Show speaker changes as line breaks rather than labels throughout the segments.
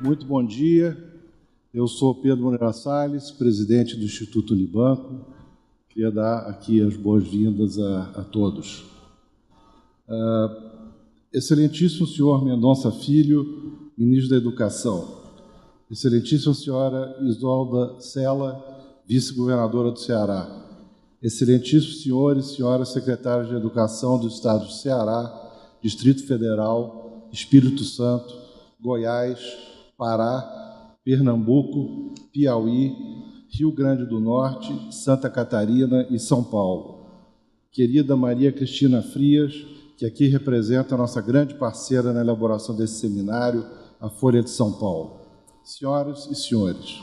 Muito bom dia. Eu sou Pedro Moreira Salles, presidente do Instituto Unibanco. Queria dar aqui as boas-vindas a todos. Excelentíssimo senhor Mendonça Filho, ministro da Educação. Excelentíssima senhora Isolda Sela, vice-governadora do Ceará. Excelentíssimos senhores e senhoras secretários de Educação do Estado do Ceará, Distrito Federal, Espírito Santo, Goiás, Pará, Pernambuco, Piauí, Rio Grande do Norte, Santa Catarina e São Paulo. Querida Maria Cristina Frias, que aqui representa a nossa grande parceira na elaboração desse seminário, a Folha de São Paulo. Senhoras e senhores,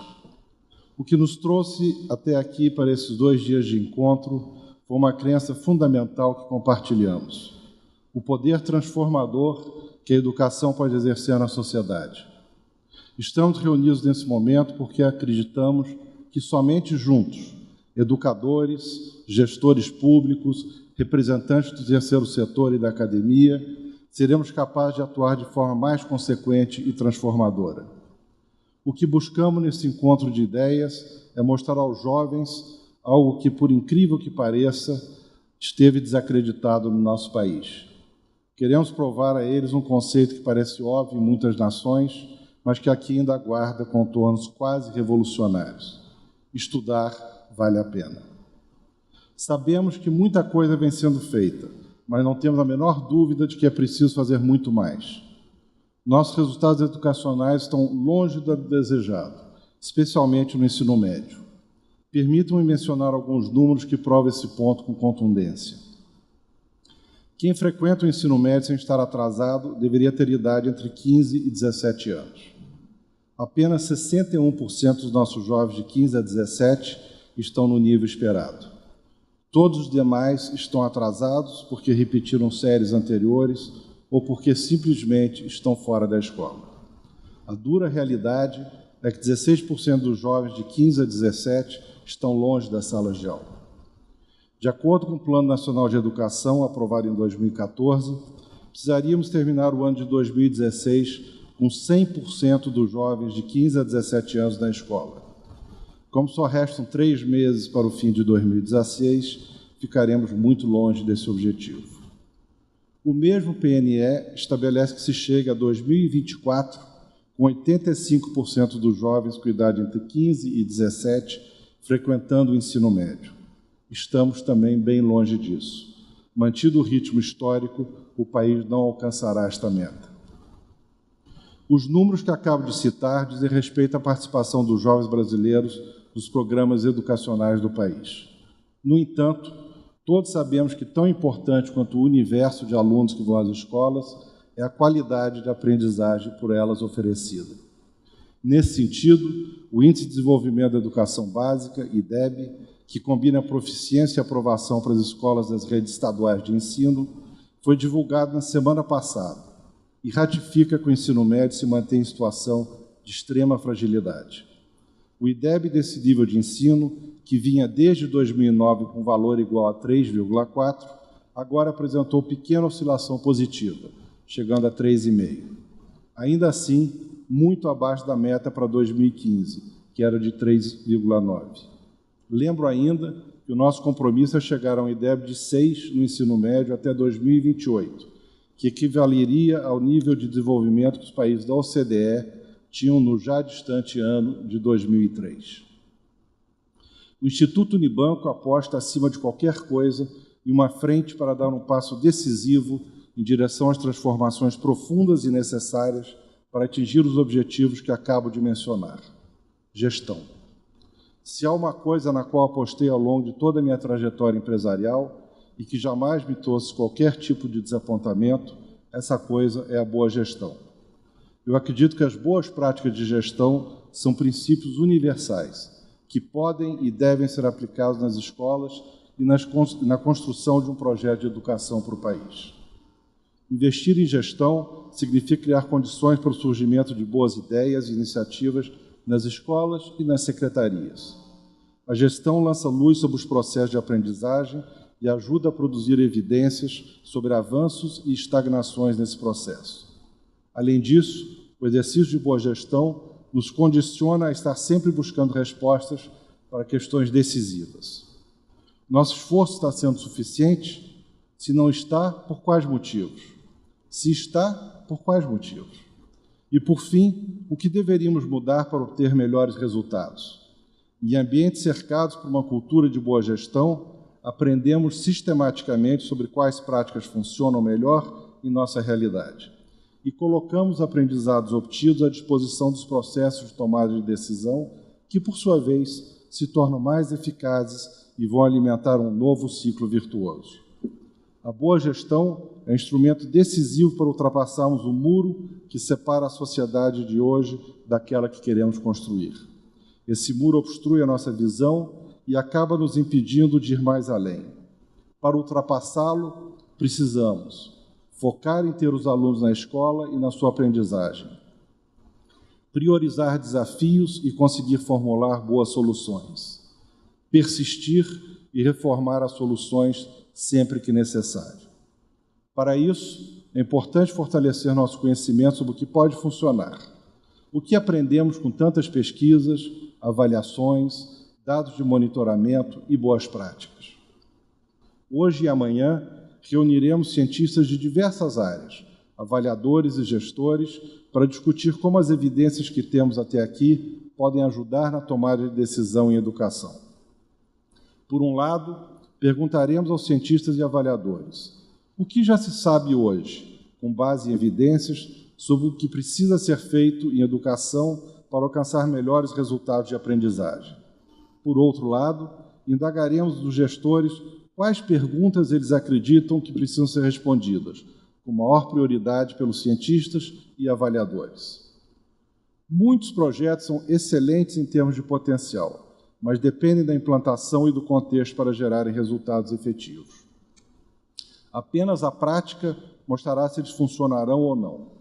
o que nos trouxe até aqui para esses 2 dias de encontro foi uma crença fundamental que compartilhamos: o poder transformador que a educação pode exercer na sociedade. Estamos reunidos nesse momento porque acreditamos que somente juntos, educadores, gestores públicos, representantes do terceiro setor e da academia, seremos capazes de atuar de forma mais consequente e transformadora. O que buscamos nesse encontro de ideias é mostrar aos jovens algo que, por incrível que pareça, esteve desacreditado no nosso país. Queremos provar a eles um conceito que parece óbvio em muitas nações, mas que aqui ainda aguarda contornos quase revolucionários. Estudar vale a pena. Sabemos que muita coisa vem sendo feita, mas não temos a menor dúvida de que é preciso fazer muito mais. Nossos resultados educacionais estão longe do desejado, especialmente no ensino médio. Permitam-me mencionar alguns números que provam esse ponto com contundência. Quem frequenta o ensino médio sem estar atrasado deveria ter idade entre 15 e 17 anos. Apenas 61% dos nossos jovens de 15 a 17 estão no nível esperado. Todos os demais estão atrasados porque repetiram séries anteriores ou porque simplesmente estão fora da escola. A dura realidade é que 16% dos jovens de 15 a 17 estão longe das salas de aula. De acordo com o Plano Nacional de Educação, aprovado em 2014, precisaríamos terminar o ano de 2016 com 100% dos jovens de 15 a 17 anos na escola. Como só restam 3 meses para o fim de 2016, ficaremos muito longe desse objetivo. O mesmo PNE estabelece que se chegue a 2024 com 85% dos jovens com idade entre 15 e 17 frequentando o ensino médio. Estamos também bem longe disso. Mantido o ritmo histórico, o país não alcançará esta meta. Os números que acabo de citar dizem respeito à participação dos jovens brasileiros nos programas educacionais do país. No entanto, todos sabemos que tão importante quanto o universo de alunos que vão às escolas é a qualidade de aprendizagem por elas oferecida. Nesse sentido, o Índice de Desenvolvimento da Educação Básica, IDEB, que combina a proficiência e aprovação para as escolas das redes estaduais de ensino, foi divulgado na semana passada e ratifica que o ensino médio se mantém em situação de extrema fragilidade. O IDEB desse nível de ensino, que vinha desde 2009 com valor igual a 3,4, agora apresentou pequena oscilação positiva, chegando a 3,5. Ainda assim, muito abaixo da meta para 2015, que era de 3,9. Lembro ainda que o nosso compromisso é chegar a um IDEB de 6 no ensino médio até 2028, que equivaleria ao nível de desenvolvimento que os países da OCDE tinham no já distante ano de 2003. O Instituto Unibanco aposta, acima de qualquer coisa, em uma frente para dar um passo decisivo em direção às transformações profundas e necessárias para atingir os objetivos que acabo de mencionar. Gestão. Se há uma coisa na qual apostei ao longo de toda a minha trajetória empresarial e que jamais me trouxe qualquer tipo de desapontamento, essa coisa é a boa gestão. Eu acredito que as boas práticas de gestão são princípios universais, que podem e devem ser aplicados nas escolas e na construção de um projeto de educação para o país. Investir em gestão significa criar condições para o surgimento de boas ideias e iniciativas nas escolas e nas secretarias. A gestão lança luz sobre os processos de aprendizagem e ajuda a produzir evidências sobre avanços e estagnações nesse processo. Além disso, O exercício de boa gestão nos condiciona a estar sempre buscando respostas para questões decisivas. Nosso esforço está sendo suficiente? Se não está, por quais motivos? Se está, por quais motivos? E, por fim, o que deveríamos mudar para obter melhores resultados? Em ambientes cercados por uma cultura de boa gestão, aprendemos sistematicamente sobre quais práticas funcionam melhor em nossa realidade e colocamos aprendizados obtidos à disposição dos processos de tomada de decisão, que, por sua vez, se tornam mais eficazes e vão alimentar um novo ciclo virtuoso. A boa gestão é instrumento decisivo para ultrapassarmos o muro que separa a sociedade de hoje daquela que queremos construir. Esse muro obstrui a nossa visão e acaba nos impedindo de ir mais além. Para ultrapassá-lo, precisamos focar em ter os alunos na escola e na sua aprendizagem, priorizar desafios e conseguir formular boas soluções, persistir e reformar as soluções sempre que necessário. Para isso, é importante fortalecer nosso conhecimento sobre o que pode funcionar, o que aprendemos com tantas pesquisas, avaliações, dados de monitoramento e boas práticas. Hoje e amanhã, reuniremos cientistas de diversas áreas, avaliadores e gestores, para discutir como as evidências que temos até aqui podem ajudar na tomada de decisão em educação. Por um lado, perguntaremos aos cientistas e avaliadores o que já se sabe hoje, com base em evidências, sobre o que precisa ser feito em educação para alcançar melhores resultados de aprendizagem. Por outro lado, indagaremos dos gestores quais perguntas eles acreditam que precisam ser respondidas, com maior prioridade pelos cientistas e avaliadores. Muitos projetos são excelentes em termos de potencial, mas dependem da implantação e do contexto para gerarem resultados efetivos. Apenas a prática mostrará se eles funcionarão ou não.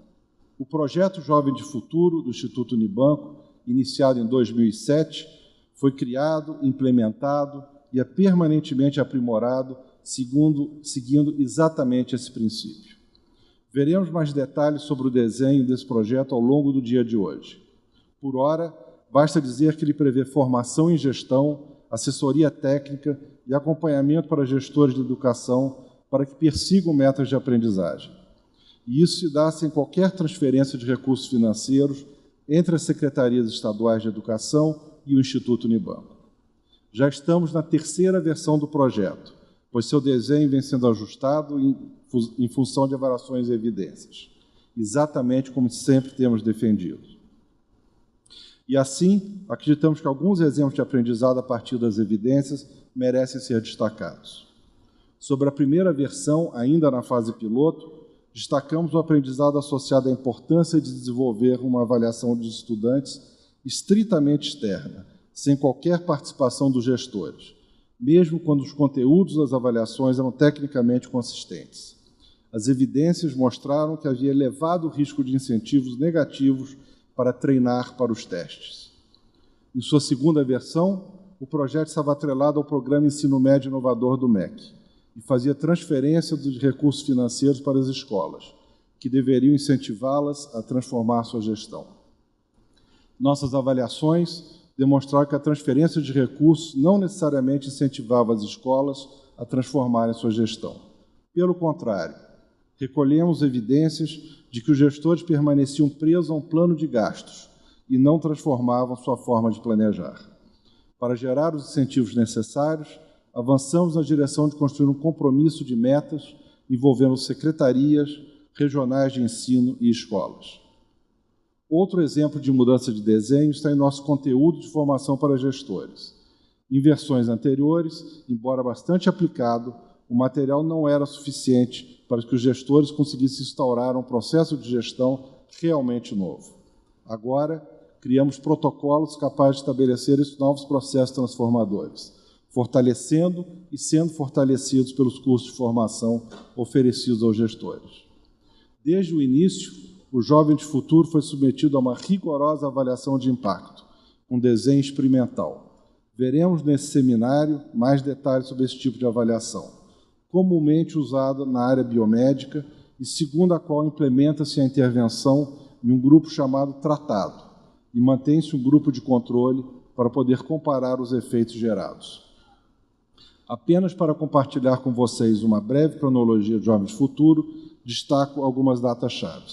O projeto Jovem de Futuro, do Instituto Unibanco, iniciado em 2007, foi criado, implementado e é permanentemente aprimorado, seguindo exatamente esse princípio. Veremos mais detalhes sobre o desenho desse projeto ao longo do dia de hoje. Por ora, basta dizer que ele prevê formação em gestão, assessoria técnica e acompanhamento para gestores de educação para que persigam metas de aprendizagem. E isso se dá sem qualquer transferência de recursos financeiros entre as secretarias estaduais de educação e o Instituto Unibanco. Já estamos na terceira versão do projeto, pois seu desenho vem sendo ajustado em função de avaliações e evidências, exatamente como sempre temos defendido. E assim, acreditamos que alguns exemplos de aprendizado a partir das evidências merecem ser destacados. Sobre a primeira versão, ainda na fase piloto, destacamos o aprendizado associado à importância de desenvolver uma avaliação dos estudantes estritamente externa, sem qualquer participação dos gestores, mesmo quando os conteúdos das avaliações eram tecnicamente consistentes. As evidências mostraram que havia elevado risco de incentivos negativos para treinar para os testes. Em sua segunda versão, o projeto estava atrelado ao Programa Ensino Médio Inovador do MEC e fazia transferência de recursos financeiros para as escolas, que deveriam incentivá-las a transformar sua gestão. Nossas avaliações demonstraram que a transferência de recursos não necessariamente incentivava as escolas a transformarem sua gestão. Pelo contrário, recolhemos evidências de que os gestores permaneciam presos a um plano de gastos e não transformavam sua forma de planejar. Para gerar os incentivos necessários, avançamos na direção de construir um compromisso de metas envolvendo secretarias regionais de ensino e escolas. Outro exemplo de mudança de desenho está em nosso conteúdo de formação para gestores. Em versões anteriores, embora bastante aplicado, o material não era suficiente para que os gestores conseguissem instaurar um processo de gestão realmente novo. Agora, criamos protocolos capazes de estabelecer esses novos processos transformadores, fortalecendo e sendo fortalecidos pelos cursos de formação oferecidos aos gestores. Desde o início, o Jovem de Futuro foi submetido a uma rigorosa avaliação de impacto, com desenho experimental. Veremos nesse seminário mais detalhes sobre esse tipo de avaliação, comumente usada na área biomédica e segundo a qual implementa-se a intervenção e um grupo chamado Tratado, e mantém-se um grupo de controle para poder comparar os efeitos gerados. Apenas para compartilhar com vocês uma breve cronologia de Jovens Futuro, destaco algumas datas-chave.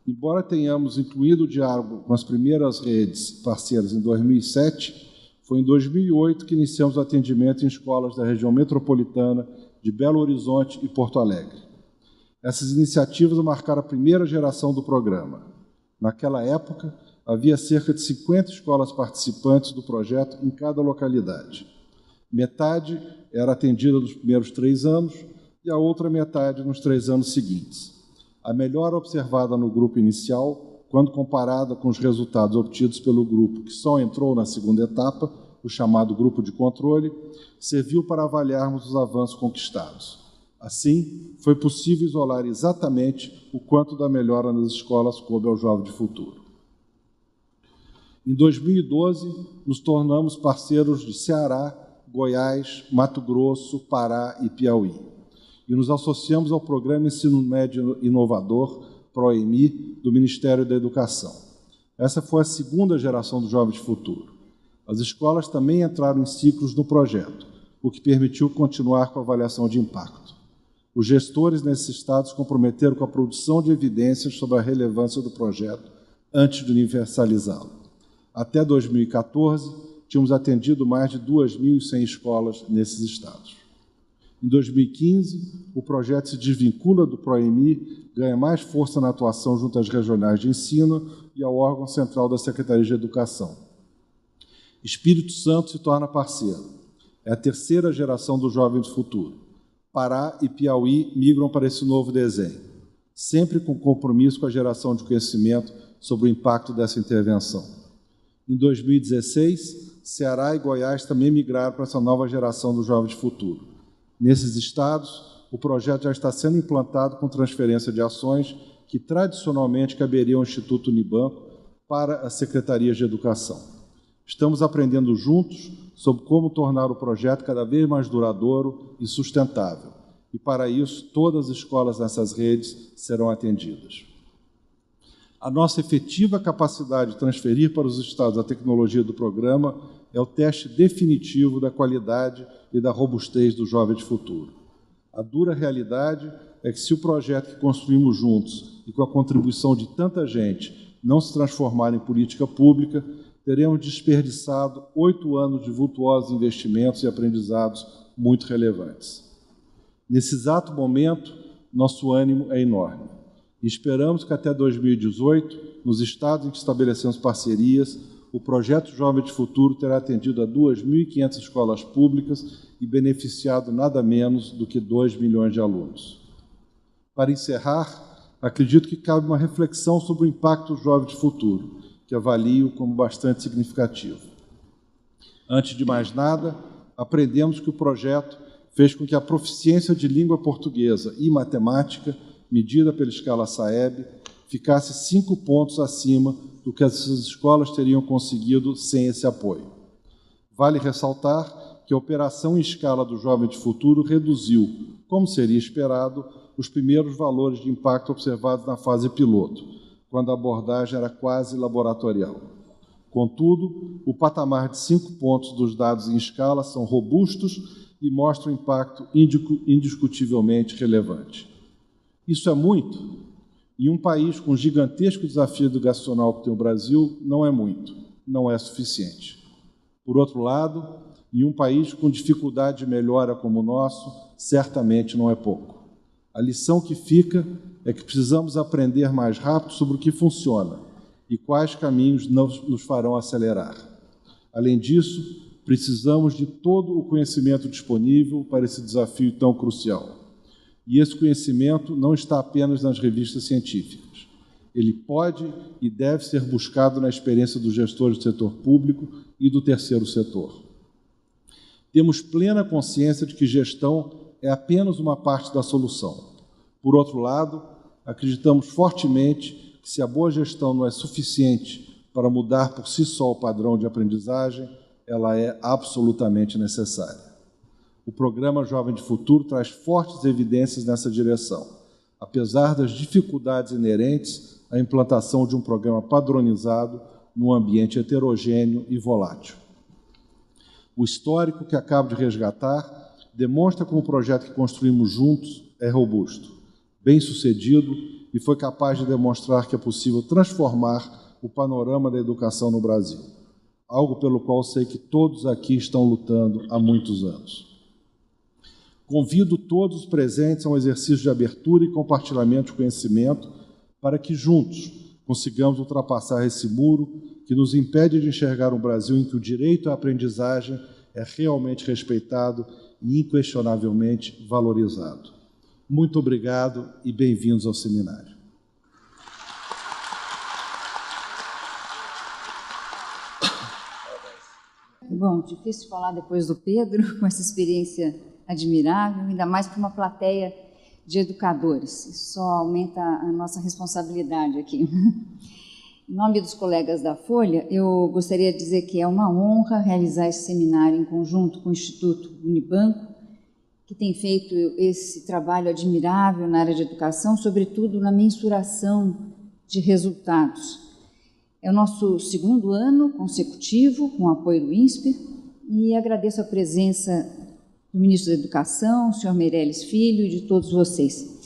Embora tenhamos incluído o diálogo com as primeiras redes parceiras em 2007, foi em 2008 que iniciamos o atendimento em escolas da região metropolitana de Belo Horizonte e Porto Alegre. Essas iniciativas marcaram a primeira geração do programa. Naquela época, havia cerca de 50 escolas participantes do projeto em cada localidade. Metade era atendida nos primeiros 3 anos e a outra metade nos 3 anos seguintes. A melhora observada no grupo inicial, quando comparada com os resultados obtidos pelo grupo que só entrou na segunda etapa, o chamado grupo de controle, serviu para avaliarmos os avanços conquistados. Assim, foi possível isolar exatamente o quanto da melhora nas escolas coube ao Jovem de Futuro. Em 2012, nos tornamos parceiros de Ceará, Goiás, Mato Grosso, Pará e Piauí. E nos associamos ao Programa Ensino Médio Inovador, PROEMI, do Ministério da Educação. Essa foi a segunda geração do Jovem de Futuro. As escolas também entraram em ciclos no projeto, o que permitiu continuar com a avaliação de impacto. Os gestores nesses estados se comprometeram com a produção de evidências sobre a relevância do projeto antes de universalizá-lo. Até 2014, tínhamos atendido mais de 2.100 escolas nesses estados. Em 2015, o projeto se desvincula do PROEMI, ganha mais força na atuação junto às regionais de ensino e ao órgão central da Secretaria de Educação. Espírito Santo se torna parceiro. É a terceira geração do Jovem do Futuro. Pará e Piauí migram para esse novo desenho, sempre com compromisso com a geração de conhecimento sobre o impacto dessa intervenção. Em 2016, Ceará e Goiás também migraram para essa nova geração do Jovem de Futuro. Nesses estados, o projeto já está sendo implantado com transferência de ações que tradicionalmente caberiam ao Instituto Unibanco para as secretarias de educação. Estamos aprendendo juntos sobre como tornar o projeto cada vez mais duradouro e sustentável. E, para isso, todas as escolas nessas redes serão atendidas. A nossa efetiva capacidade de transferir para os estados a tecnologia do programa é o teste definitivo da qualidade e da robustez do Jovem de Futuro. A dura realidade é que, se o projeto que construímos juntos e com a contribuição de tanta gente não se transformar em política pública, teremos desperdiçado 8 anos de vultuosos investimentos e aprendizados muito relevantes. Nesse exato momento, nosso ânimo é enorme. E esperamos que até 2018, nos estados em que estabelecemos parcerias, o projeto Jovem de Futuro terá atendido a 2.500 escolas públicas e beneficiado nada menos do que 2 milhões de alunos. Para encerrar, acredito que cabe uma reflexão sobre o impacto do Jovem de Futuro, que avalio como bastante significativo. Antes de mais nada, aprendemos que o projeto fez com que a proficiência de língua portuguesa e matemática, medida pela escala SAEB, ficasse 5 pontos acima do que essas escolas teriam conseguido sem esse apoio. Vale ressaltar que a operação em escala do Jovem de Futuro reduziu, como seria esperado, os primeiros valores de impacto observados na fase piloto, quando a abordagem era quase laboratorial. Contudo, o patamar de 5 pontos dos dados em escala são robustos e mostram impacto indiscutivelmente relevante. Isso é muito. Em um país com gigantesco desafio educacional que tem o Brasil, não é muito, não é suficiente. Por outro lado, em um país com dificuldade de melhora como o nosso, certamente não é pouco. A lição que fica é que precisamos aprender mais rápido sobre o que funciona e quais caminhos nos farão acelerar. Além disso, precisamos de todo o conhecimento disponível para esse desafio tão crucial. E esse conhecimento não está apenas nas revistas científicas. Ele pode e deve ser buscado na experiência dos gestores do setor público e do terceiro setor. Temos plena consciência de que gestão é apenas uma parte da solução. Por outro lado, acreditamos fortemente que, se a boa gestão não é suficiente para mudar por si só o padrão de aprendizagem, ela é absolutamente necessária. O programa Jovem de Futuro traz fortes evidências nessa direção. Apesar das dificuldades inerentes, a implantação de um programa padronizado num ambiente heterogêneo e volátil. O histórico que acabo de resgatar demonstra como o projeto que construímos juntos é robusto, bem-sucedido e foi capaz de demonstrar que é possível transformar o panorama da educação no Brasil, algo pelo qual sei que todos aqui estão lutando há muitos anos. Convido todos os presentes a um exercício de abertura e compartilhamento de conhecimento para que juntos consigamos ultrapassar esse muro que nos impede de enxergar um Brasil em que o direito à aprendizagem é realmente respeitado e inquestionavelmente valorizado. Muito obrigado e bem-vindos ao seminário.
Bom, difícil falar depois do Pedro, com essa experiência admirável, ainda mais para uma plateia de educadores. Isso só aumenta a nossa responsabilidade aqui. Em nome dos colegas da Folha, eu gostaria de dizer que é uma honra realizar esse seminário em conjunto com o Instituto Unibanco, que tem feito esse trabalho admirável na área de educação, sobretudo na mensuração de resultados. É o nosso segundo ano consecutivo, com o apoio do INSPER, e agradeço a presença do Ministro da Educação, o senhor Meirelles Filho, e de todos vocês.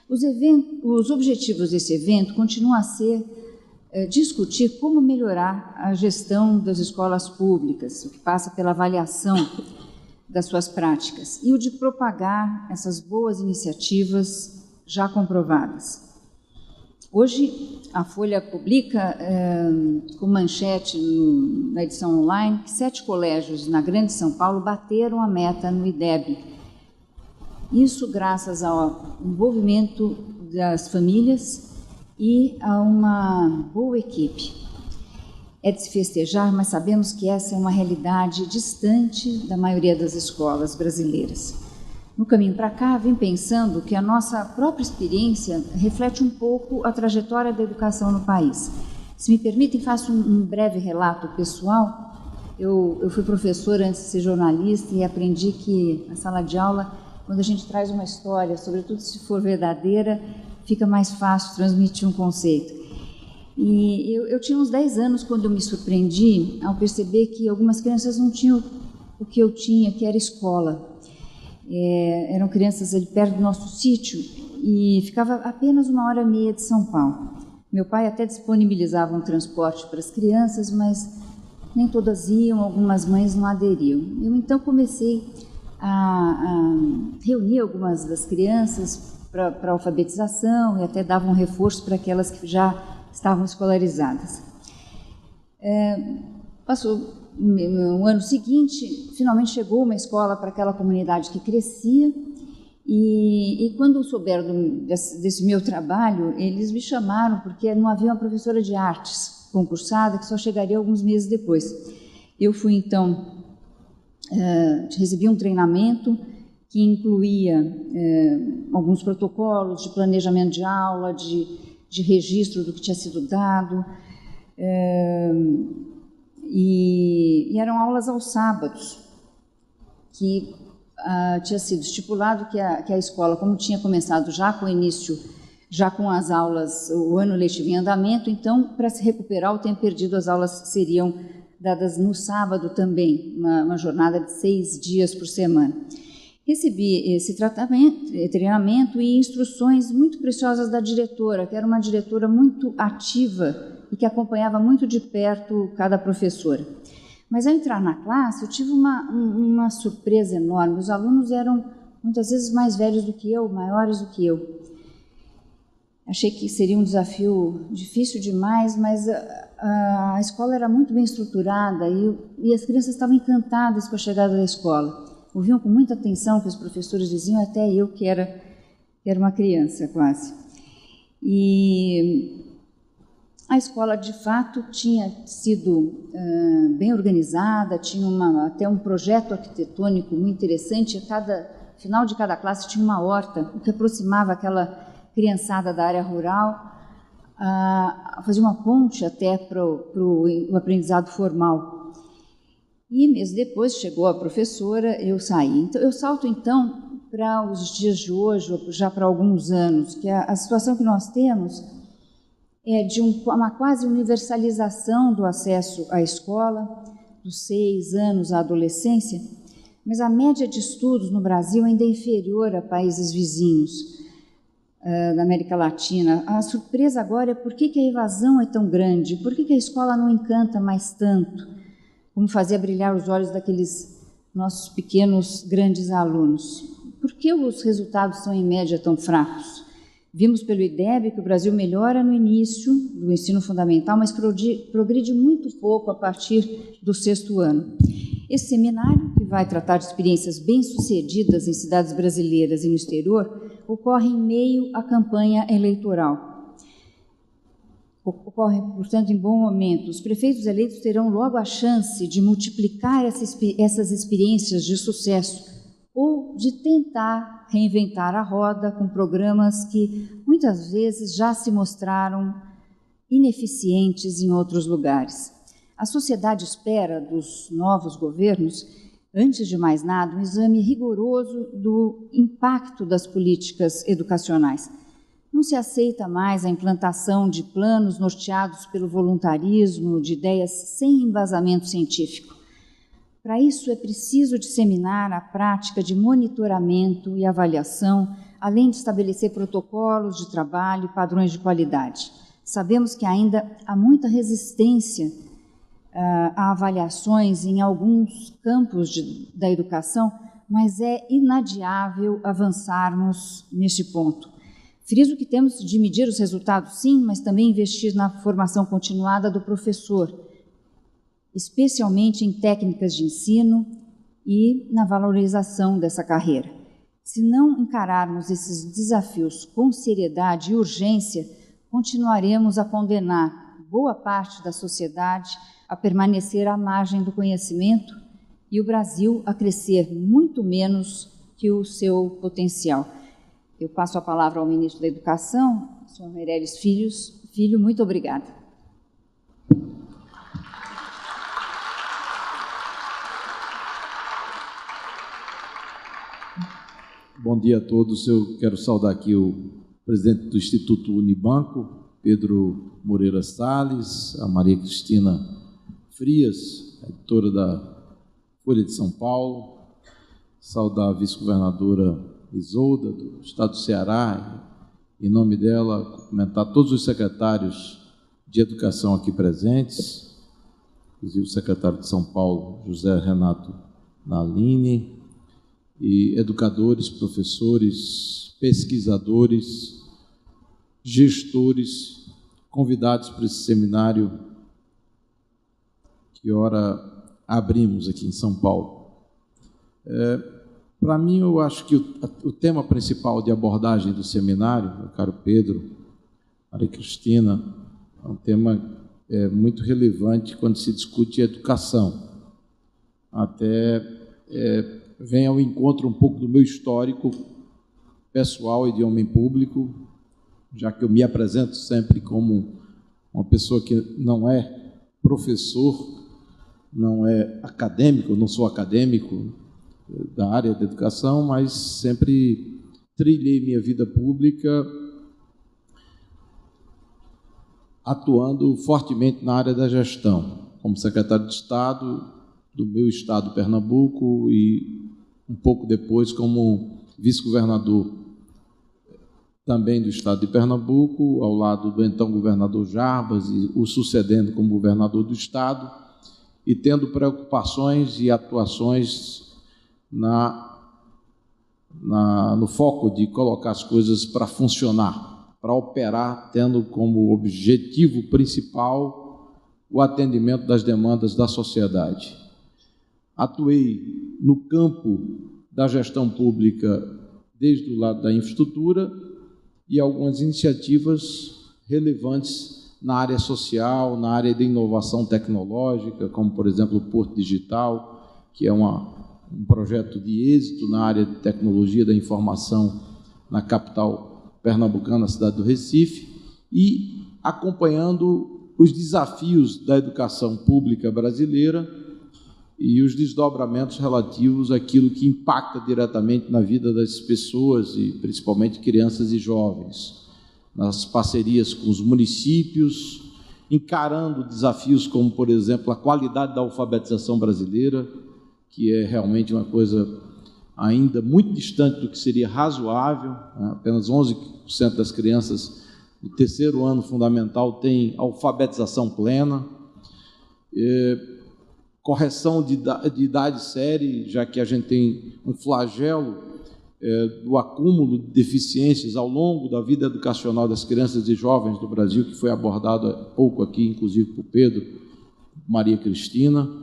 Os objetivos desse evento continuam a ser discutir como melhorar a gestão das escolas públicas, o que passa pela avaliação das suas práticas, e o de propagar essas boas iniciativas já comprovadas. Hoje, a Folha publica, com manchete na edição online, que 7 colégios na Grande São Paulo bateram a meta no IDEB. Isso graças ao envolvimento das famílias e a uma boa equipe. É de se festejar, mas sabemos que essa é uma realidade distante da maioria das escolas brasileiras. No caminho para cá, vim pensando que a nossa própria experiência reflete um pouco a trajetória da educação no país. Se me permitem, faço um breve relato pessoal. Eu fui professora antes de ser jornalista e aprendi que na sala de aula, quando a gente traz uma história, sobretudo se for verdadeira, fica mais fácil transmitir um conceito. E eu tinha uns 10 anos quando eu me surpreendi ao perceber que algumas crianças não tinham o que eu tinha, que era escola. Eram crianças ali perto do nosso sítio e ficava apenas 1h30 de São Paulo. Meu pai até disponibilizava um transporte para as crianças, mas nem todas iam, algumas mães não aderiam. Eu então comecei a reunir algumas das crianças para alfabetização e até dava um reforço para aquelas que já estavam escolarizadas. Passou no ano seguinte, finalmente chegou uma escola para aquela comunidade que crescia e quando souberam desse meu trabalho, eles me chamaram porque não havia uma professora de artes concursada que só chegaria alguns meses depois. Eu fui então, recebi um treinamento que incluía alguns protocolos de planejamento de aula, de registro do que tinha sido dado, e eram aulas aos sábados, que tinha sido estipulado que a escola, como tinha começado já com o início, já com as aulas, o ano letivo em andamento, então, para se recuperar o tempo perdido, as aulas seriam dadas no sábado também, uma jornada de 6 dias por semana. Recebi esse treinamento e instruções muito preciosas da diretora, que era uma diretora muito ativa e que acompanhava muito de perto cada professora. Mas ao entrar na classe, eu tive uma surpresa enorme. Os alunos eram muitas vezes mais velhos do que eu, maiores do que eu. Achei que seria um desafio difícil demais, mas a escola era muito bem estruturada e as crianças estavam encantadas com a chegada da escola. Ouviam com muita atenção o que os professores diziam, até eu que era uma criança quase. E a escola, de fato, tinha sido bem organizada, tinha até um projeto arquitetônico muito interessante. Final de cada classe tinha uma horta, o que aproximava aquela criançada da área rural, fazia uma ponte até para o aprendizado formal. E meses depois chegou a professora, eu saí. Então, eu salto, então, para os dias de hoje, já para alguns anos, que a situação que nós temos de uma quase universalização do acesso à escola, dos 6 anos à adolescência, mas a média de estudos no Brasil ainda é inferior a países vizinhos da América Latina. A surpresa agora é por que a evasão é tão grande, por que a escola não encanta mais tanto, como fazia brilhar os olhos daqueles nossos pequenos, grandes alunos. Por que os resultados são, em média, tão fracos? Vimos pelo IDEB que o Brasil melhora no início do ensino fundamental, mas progride muito pouco a partir do 6º ano. Esse seminário, que vai tratar de experiências bem-sucedidas em cidades brasileiras e no exterior, ocorre em meio à campanha eleitoral. Ocorre, portanto, em bom momento. Os prefeitos eleitos terão logo a chance de multiplicar essas experiências de sucesso ou de tentar reinventar a roda com programas que muitas vezes já se mostraram ineficientes em outros lugares. A sociedade espera dos novos governos, antes de mais nada, um exame rigoroso do impacto das políticas educacionais. Não se aceita mais a implantação de planos norteados pelo voluntarismo, de ideias sem embasamento científico. Para isso, é preciso disseminar a prática de monitoramento e avaliação, além de estabelecer protocolos de trabalho e padrões de qualidade. Sabemos que ainda há muita resistência a avaliações em alguns campos da educação, mas é inadiável avançarmos neste ponto. Friso que temos de medir os resultados, sim, mas também investir na formação continuada do professor, especialmente em técnicas de ensino e na valorização dessa carreira. Se não encararmos esses desafios com seriedade e urgência, continuaremos a condenar boa parte da sociedade a permanecer à margem do conhecimento e o Brasil a crescer muito menos que o seu potencial. Eu passo a palavra ao ministro da Educação, senhor Meirelles Filho, muito obrigada.
Bom dia a todos. Eu quero saudar aqui o presidente do Instituto Unibanco, Pedro Moreira Salles, a Maria Cristina Frias, editora da Folha de São Paulo, saudar a vice-governadora Isolda, do Estado do Ceará, em nome dela, cumprimentar todos os secretários de Educação aqui presentes, inclusive o secretário de São Paulo, José Renato Nalini, e educadores, professores, pesquisadores, gestores, convidados para esse seminário que ora abrimos aqui em São Paulo. Para mim, eu acho que o tema principal de abordagem do seminário, meu caro Pedro, Maria Cristina, é um tema muito relevante quando se discute educação. Até vem ao encontro um pouco do meu histórico pessoal e de homem público, já que eu me apresento sempre como uma pessoa que não é professor, não é acadêmico, não sou acadêmico da área da educação, mas sempre trilhei minha vida pública atuando fortemente na área da gestão, como secretário de Estado do meu estado, Pernambuco, e um pouco depois como vice-governador também do estado de Pernambuco, ao lado do então governador Jarbas, e o sucedendo como governador do estado, e tendo preocupações e atuações no foco de colocar as coisas para funcionar, para operar, tendo como objetivo principal o atendimento das demandas da sociedade. Atuei no campo da gestão pública desde o lado da infraestrutura e algumas iniciativas relevantes na área social, na área de inovação tecnológica, como, por exemplo, o Porto Digital, que é um projeto de êxito na área de tecnologia da informação na capital pernambucana, a cidade do Recife, e acompanhando os desafios da educação pública brasileira e os desdobramentos relativos àquilo que impacta diretamente na vida das pessoas, e principalmente crianças e jovens. nas parcerias com os municípios, encarando desafios como, por exemplo, a qualidade da alfabetização brasileira, que é realmente uma coisa ainda muito distante do que seria razoável, né? Apenas 11% das crianças do terceiro ano fundamental têm alfabetização plena. Correção de idade série, já que a gente tem um flagelo do acúmulo de deficiências ao longo da vida educacional das crianças e jovens do Brasil, que foi abordado há pouco aqui, inclusive por Pedro, Maria Cristina,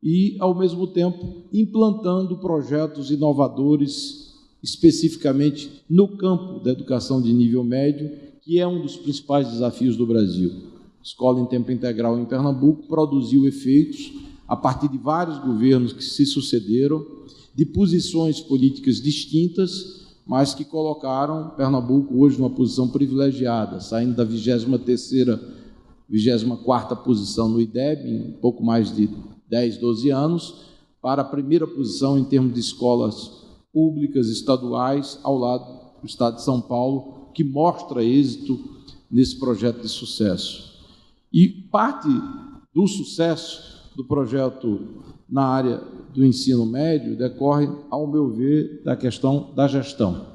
e, ao mesmo tempo, implantando projetos inovadores, especificamente no campo da educação de nível médio, que é um dos principais desafios do Brasil. A Escola em Tempo Integral em Pernambuco produziu efeitos a partir de vários governos que se sucederam, de posições políticas distintas, mas que colocaram Pernambuco hoje numa posição privilegiada, saindo da 23ª, 24ª posição no IDEB, em pouco mais de 10, 12 anos, para a primeira posição em termos de escolas públicas estaduais, ao lado do Estado de São Paulo, que mostra êxito nesse projeto de sucesso. E parte do sucesso do projeto na área do ensino médio decorre, ao meu ver, da questão da gestão.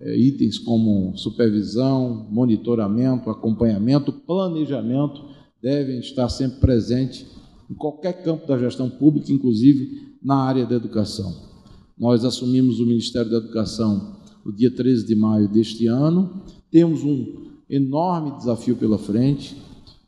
Itens como supervisão, monitoramento, acompanhamento, planejamento devem estar sempre presentes em qualquer campo da gestão pública, inclusive na área da educação. Nós assumimos o Ministério da Educação no dia 13 de maio deste ano, temos um enorme desafio pela frente.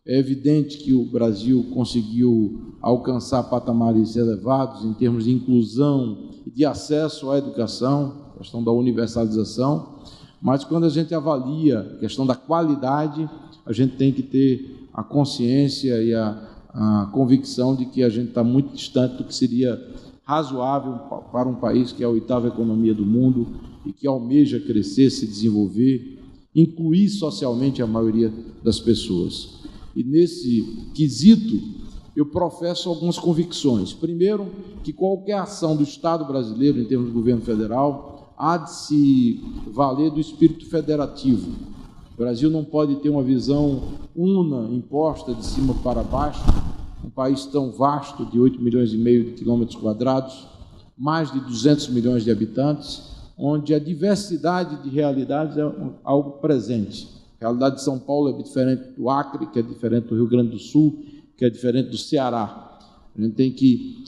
É evidente que o Brasil conseguiu alcançar patamares elevados em termos de inclusão e de acesso à educação, a questão da universalização, mas quando a gente avalia a questão da qualidade, a gente tem que ter a consciência e a convicção de que a gente está muito distante do que seria razoável para um país que é a 8ª economia do mundo e que almeja crescer, se desenvolver, incluir socialmente a maioria das pessoas. E nesse quesito, eu professo algumas convicções. Primeiro, que qualquer ação do Estado brasileiro, em termos do governo federal, há de se valer do espírito federativo. O Brasil não pode ter uma visão una, imposta de cima para baixo, um país tão vasto, de 8,5 milhões de quilômetros quadrados, mais de 200 milhões de habitantes, onde a diversidade de realidades é algo presente. A realidade de São Paulo é diferente do Acre, que é diferente do Rio Grande do Sul, que é diferente do Ceará. A gente tem que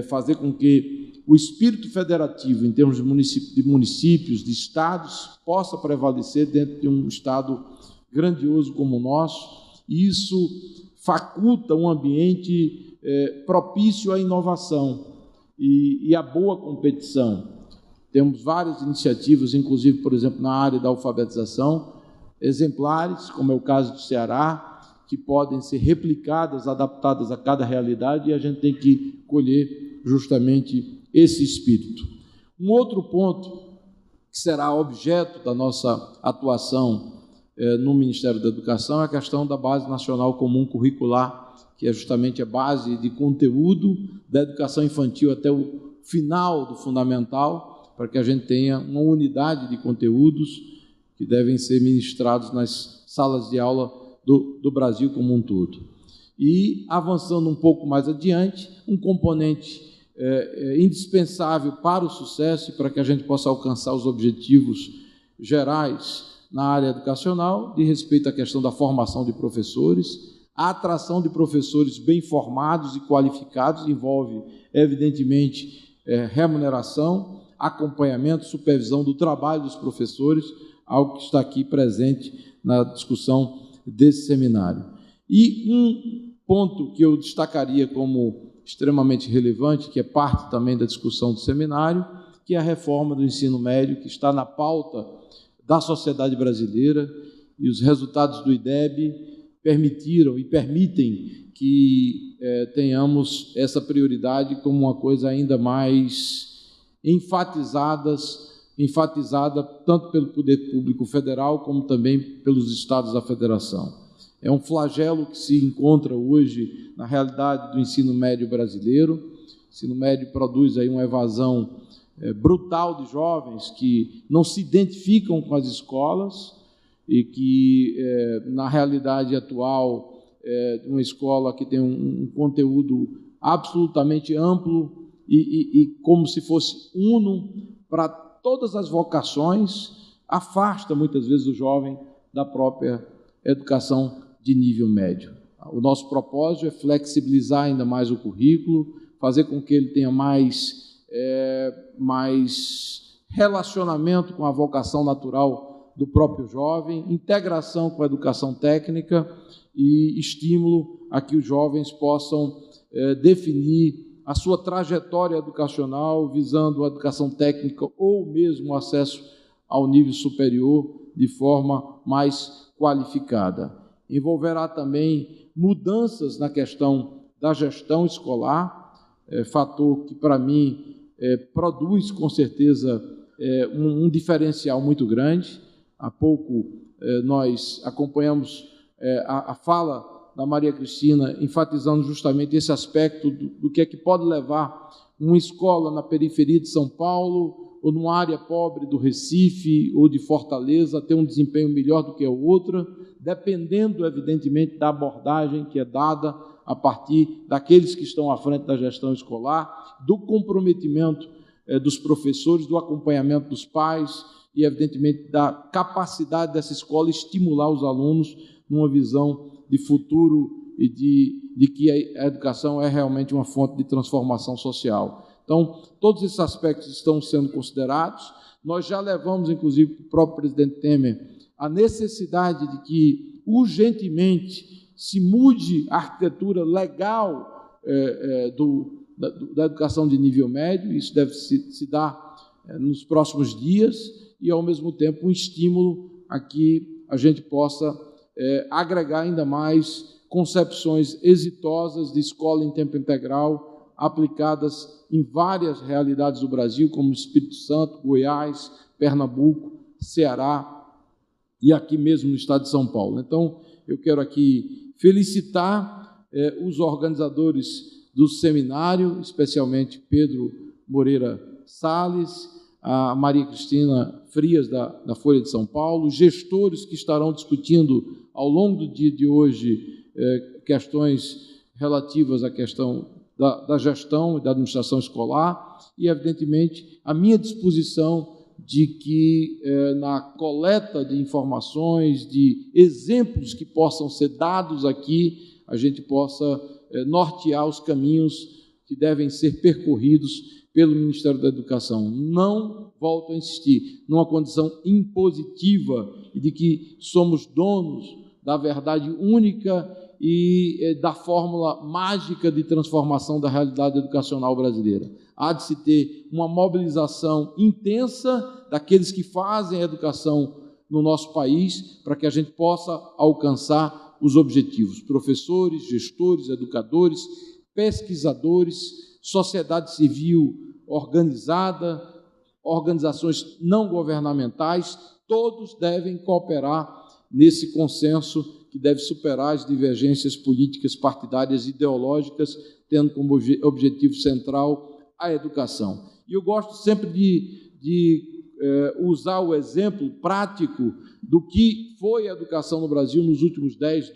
fazer com que o espírito federativo, em termos de municípios, de estados, possa prevalecer dentro de um estado grandioso como o nosso, e isso faculta um ambiente propício à inovação e à boa competição. Temos várias iniciativas, inclusive, por exemplo, na área da alfabetização, exemplares, como é o caso do Ceará, que podem ser replicadas, adaptadas a cada realidade, e a gente tem que colher justamente esse espírito. Um outro ponto que será objeto da nossa atuação no Ministério da Educação é a questão da Base Nacional Comum Curricular, que é justamente a base de conteúdo da educação infantil até o final do fundamental, para que a gente tenha uma unidade de conteúdos que devem ser ministrados nas salas de aula do Brasil como um todo. E, avançando um pouco mais adiante, um componente indispensável para o sucesso e para que a gente possa alcançar os objetivos gerais na área educacional, de respeito à questão da formação de professores. A atração de professores bem formados e qualificados envolve, evidentemente, remuneração, acompanhamento, supervisão do trabalho dos professores, algo que está aqui presente na discussão desse seminário. E um ponto que eu destacaria como extremamente relevante, que é parte também da discussão do seminário, que é a reforma do ensino médio, que está na pauta da sociedade brasileira, e os resultados do IDEB permitiram e permitem que tenhamos essa prioridade como uma coisa ainda mais enfatizada tanto pelo poder público federal como também pelos estados da federação. É um flagelo que se encontra hoje na realidade do ensino médio brasileiro. O ensino médio produz aí uma evasão brutal de jovens que não se identificam com as escolas e que, na realidade atual, uma escola que tem um conteúdo absolutamente amplo e como se fosse uno para todas as vocações, afasta muitas vezes o jovem da própria educação de nível médio. O nosso propósito é flexibilizar ainda mais o currículo, fazer com que ele tenha mais relacionamento com a vocação natural do próprio jovem, integração com a educação técnica e estímulo a que os jovens possam definir a sua trajetória educacional visando a educação técnica ou mesmo o acesso ao nível superior de forma mais qualificada. Envolverá também mudanças na questão da gestão escolar, fator que, para mim, produz, com certeza, um diferencial muito grande. Há pouco nós acompanhamos a fala da Maria Cristina, enfatizando justamente esse aspecto do que é que pode levar uma escola na periferia de São Paulo ou numa área pobre do Recife ou de Fortaleza a ter um desempenho melhor do que a outra, dependendo, evidentemente, da abordagem que é dada a partir daqueles que estão à frente da gestão escolar, do comprometimento dos professores, do acompanhamento dos pais e, evidentemente, da capacidade dessa escola estimular os alunos numa visão de futuro e de que a educação é realmente uma fonte de transformação social. Então, todos esses aspectos estão sendo considerados. Nós já levamos, inclusive, para o próprio presidente Temer, a necessidade de que, urgentemente, se mude a arquitetura legal da educação de nível médio. Isso deve se dar nos próximos dias e, ao mesmo tempo, um estímulo a que a gente possa agregar ainda mais concepções exitosas de escola em tempo integral aplicadas em várias realidades do Brasil, como Espírito Santo, Goiás, Pernambuco, Ceará e aqui mesmo no estado de São Paulo. Então, eu quero aqui felicitar os organizadores do seminário, especialmente Pedro Moreira Salles, a Maria Cristina Frias, da Folha de São Paulo, gestores que estarão discutindo ao longo do dia de hoje questões relativas à questão da gestão e da administração escolar e, evidentemente, a minha disposição de que, na coleta de informações, de exemplos que possam ser dados aqui, a gente possa nortear os caminhos que devem ser percorridos pelo Ministério da Educação. Não, volto a insistir, numa condição impositiva e de que somos donos da verdade única e da fórmula mágica de transformação da realidade educacional brasileira. Há de se ter uma mobilização intensa daqueles que fazem a educação no nosso país para que a gente possa alcançar os objetivos. Professores, gestores, educadores, pesquisadores, sociedade civil organizada, organizações não governamentais, todos devem cooperar nesse consenso que deve superar as divergências políticas, partidárias e ideológicas, tendo como objetivo central a educação. E eu gosto sempre de usar o exemplo prático do que foi a educação no Brasil nos últimos 10,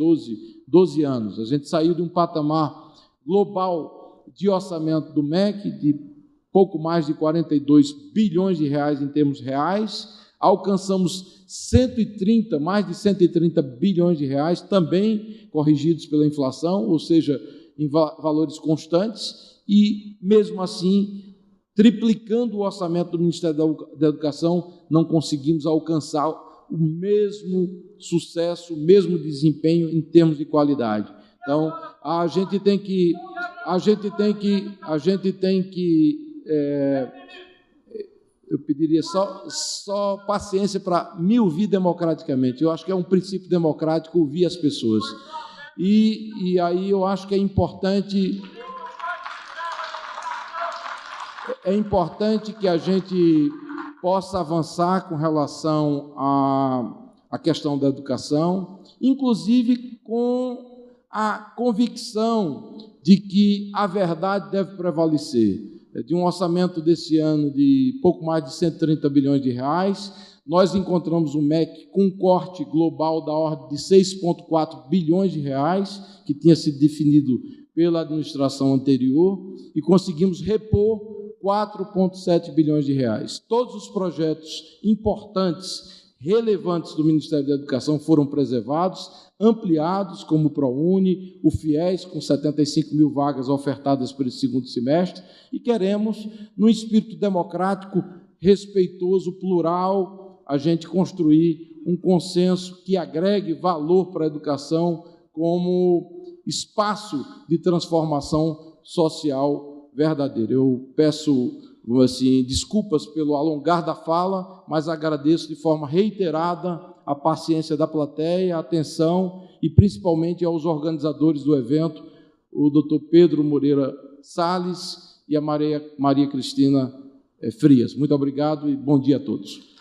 12 anos. A gente saiu de um patamar global de orçamento do MEC, de pouco mais de 42 bilhões de reais em termos reais, alcançamos mais de 130 bilhões de reais, também corrigidos pela inflação, ou seja, em valores constantes, e, mesmo assim, triplicando o orçamento do Ministério da Educação, não conseguimos alcançar o mesmo sucesso, o mesmo desempenho em termos de qualidade. Então, a gente tem que eu pediria só paciência para me ouvir democraticamente. Eu acho que é um princípio democrático ouvir as pessoas. E aí eu acho que é importante que a gente possa avançar com relação à questão da educação, inclusive com a convicção de que a verdade deve prevalecer. De um orçamento desse ano de pouco mais de 130 bilhões de reais, nós encontramos o MEC com um corte global da ordem de 6,4 bilhões de reais, que tinha sido definido pela administração anterior, e conseguimos repor 4,7 bilhões de reais. Todos os projetos importantes, relevantes do Ministério da Educação foram preservados, ampliados, como o ProUni, o FIES, com 75 mil vagas ofertadas para esse segundo semestre, e queremos, num espírito democrático, respeitoso, plural, a gente construir um consenso que agregue valor para a educação como espaço de transformação social verdadeira. Eu peço assim, desculpas pelo alongar da fala, mas agradeço de forma reiterada a paciência da plateia, a atenção e principalmente aos organizadores do evento, o Dr. Pedro Moreira Salles e a Maria Cristina Frias. Muito obrigado e bom dia a todos.